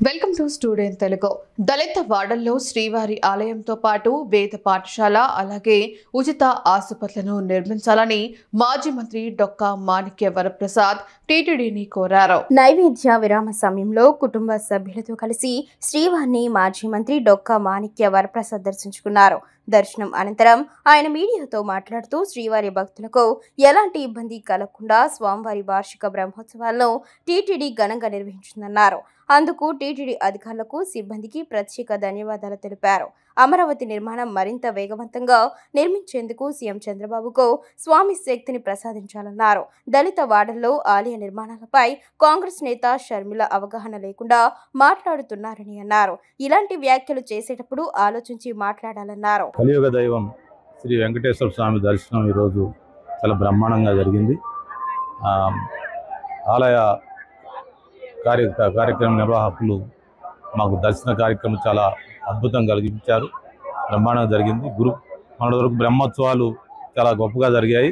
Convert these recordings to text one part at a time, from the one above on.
Welcome to student Telugu. దళిత వాడల్లో శ్రీవారి ఆలయంతో పాటు వేద పాఠశాల అలాగే ఉచిత ఆసుపత్రులను నిర్మించాలని మాజీ మంత్రి డొక్కా మాణిక్య వరప్రసాద్ టీటీడీని కోరారు. నైవేద్య విరామ సమయంలో కుటుంబ సభ్యులతో కలిసి శ్రీవారిని మాజీ మంత్రి డొక్కా మాణిక్య వరప్రసాద్ దర్శించుకున్నారు. దర్శనం అనంతరం ఆయన మీడియాతో మాట్లాడుతూ శ్రీవారి భక్తులకు ఎలాంటి ఇబ్బంది కలగకుండా స్వామివారి వార్షిక బ్రహ్మోత్సవాలను టీటీడీ ఘనంగా నిర్వహించిందన్నారు. అందుకు టీటీడీ అధికారులకు సిబ్బందికి ప్రత్యేక ధన్యవాదాలు తెలిపారు. అమరావతి నిర్మాణం మరింత వేగవంతంగా నిర్మించేందుకు సీఎం చంద్రబాబుకు స్వామి శక్తిని ప్రసాదించాలన్నారు. దళిత వాడల్లో ఆలయ నిర్మాణాలపై కాంగ్రెస్ నేత షర్మిల అవగాహన లేకుండా మాట్లాడుతున్నారని అన్నారు. ఇలాంటి వ్యాఖ్యలు చేసేటప్పుడు ఆలోచించి మాట్లాడాలన్నారు. కలియుగ దైవం శ్రీ వెంకటేశ్వర స్వామి దర్శనం ఈరోజు చాలా బ్రహ్మాండంగా జరిగింది. ఆలయ కార్యక్రమ నిర్వాహకులు మాకు దర్శన కార్యక్రమం చాలా అద్భుతంగా కలిగించారు. బ్రహ్మాండంగా జరిగింది. మన వరకు బ్రహ్మోత్సవాలు చాలా గొప్పగా జరిగాయి.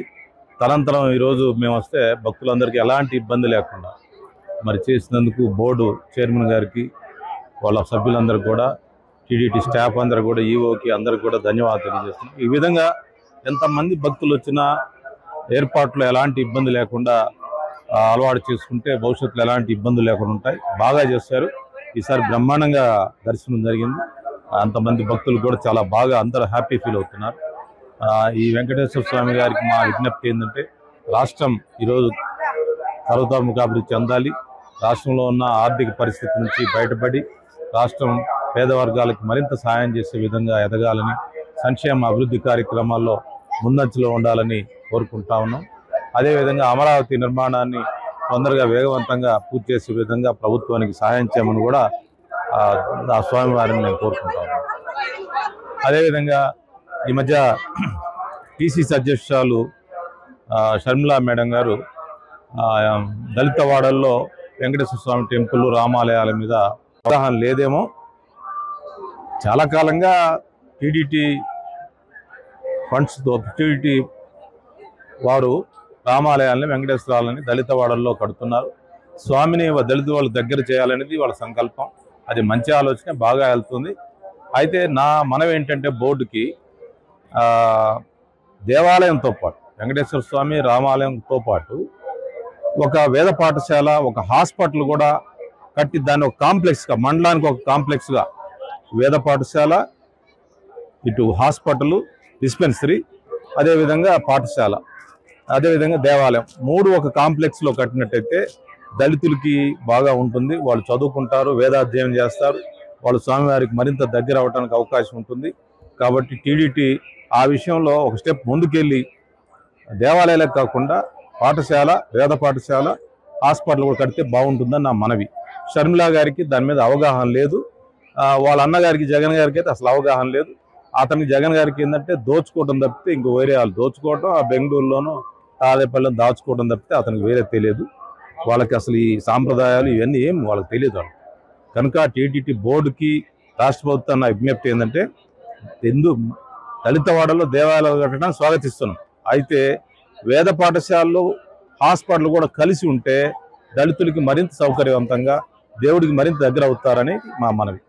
తనంతరం ఈరోజు మేము వస్తే భక్తులందరికీ ఎలాంటి ఇబ్బంది లేకుండా మరి చేసినందుకు బోర్డు చైర్మన్ గారికి, వాళ్ళ సభ్యులందరికీ కూడా, టీడీటీ స్టాఫ్ అందరూ కూడా, ఈఓకి అందరికి కూడా ధన్యవాదాలు తెలియజేస్తున్నాం. ఈ విధంగా ఎంతమంది భక్తులు వచ్చినా ఏర్పాట్లు ఎలాంటి ఇబ్బంది లేకుండా అలవాటు చేసుకుంటే భవిష్యత్తులో ఎలాంటి ఇబ్బందులు లేకుండా ఉంటాయి. బాగా చేశారు. ఈసారి బ్రహ్మాండంగా దర్శనం జరిగింది. అంతమంది భక్తులు కూడా చాలా బాగా అందరూ హ్యాపీ ఫీల్ అవుతున్నారు. ఈ వెంకటేశ్వర స్వామి గారికి మా విజ్ఞప్తి ఏంటంటే, రాష్ట్రం ఈరోజు సర్వతోముఖాభివృద్ధి చెందాలి. రాష్ట్రంలో ఉన్న ఆర్థిక పరిస్థితి నుంచి బయటపడి రాష్ట్రం పేద వర్గాలకు మరింత సహాయం చేసే విధంగా ఎదగాలని, సంక్షేమ అభివృద్ధి కార్యక్రమాల్లో ముందంజలో ఉండాలని కోరుకుంటా ఉన్నాం. అదేవిధంగా అమరావతి నిర్మాణాన్ని తొందరగా వేగవంతంగా పూర్తి చేసే విధంగా ప్రభుత్వానికి సహాయం చేయమని కూడా ఆ స్వామివారిని నేను కోరుకుంటాను. అదేవిధంగా ఈ మధ్య పిసిసి అధ్యక్షురాలు షర్మిలా మేడం గారు దళిత వాడల్లో వెంకటేశ్వర స్వామి టెంపుల్, రామాలయాల మీద అవగాహన లేదేమో. చాలా కాలంగా టీడీటీ ఫండ్స్తో టీడీటీ వారు రామాలయాలని, వెంకటేశ్వరాలని దళిత వాడల్లో కడుతున్నారు. స్వామిని దళిత వాళ్ళు దగ్గర చేయాలనేది వాళ్ళ సంకల్పం. అది మంచి ఆలోచన, బాగా వెళ్తుంది. అయితే నా మనవి ఏంటంటే, బోర్డుకి దేవాలయంతో పాటు వెంకటేశ్వర స్వామి రామాలయంతో పాటు ఒక వేద పాఠశాల, ఒక హాస్పిటల్ కూడా కట్టి దాన్ని ఒక కాంప్లెక్స్గా, మండలానికి ఒక కాంప్లెక్స్గా వేద పాఠశాల, ఇటు హాస్పిటల్, డిస్పెన్సరీ, అదేవిధంగా పాఠశాల, అదేవిధంగా దేవాలయం, మూడు ఒక కాంప్లెక్స్లో కట్టినట్టయితే దళితులకి బాగా ఉంటుంది. వాళ్ళు చదువుకుంటారు, వేదాధ్యయనం చేస్తారు, వాళ్ళు స్వామివారికి మరింత దగ్గర అవడానికి అవకాశం ఉంటుంది. కాబట్టి టీడీటీ ఆ విషయంలో ఒక స్టెప్ ముందుకెళ్ళి దేవాలయాలకు కాకుండా పాఠశాల, వేద పాఠశాల, హాస్పిటల్ కూడా కడితే బాగుంటుందని నా మనవి. షర్మిలా గారికి దాని మీద అవగాహన లేదు. వాళ్ళ అన్నగారికి, జగన్ గారికి అయితే అసలు అవగాహన లేదు. అతనికి, జగన్ గారికి ఏంటంటే దోచుకోవడం తప్పితే ఇంకో వేరే వాళ్ళు దోచుకోవటం, ఆ బెంగళూరులోనూ తాడేపల్లిలో దాచుకోవడం తప్పితే అతనికి వేరే తెలియదు. వాళ్ళకి అసలు ఈ సాంప్రదాయాలు ఇవన్నీ ఏం వాళ్ళకి తెలియదు. కనుక టీటీడీ బోర్డుకి, రాష్ట్ర ప్రభుత్వం విజ్ఞప్తి ఏంటంటే, దళిత వాడల్లో దేవాలయాలు కట్టడానికి స్వాగతిస్తున్నాం. అయితే వేద పాఠశాలలు, హాస్పిటల్ కూడా కలిసి ఉంటే దళితులకి మరింత సౌకర్యవంతంగా, దేవుడికి మరింత దగ్గర అవుతారని మా మనవి.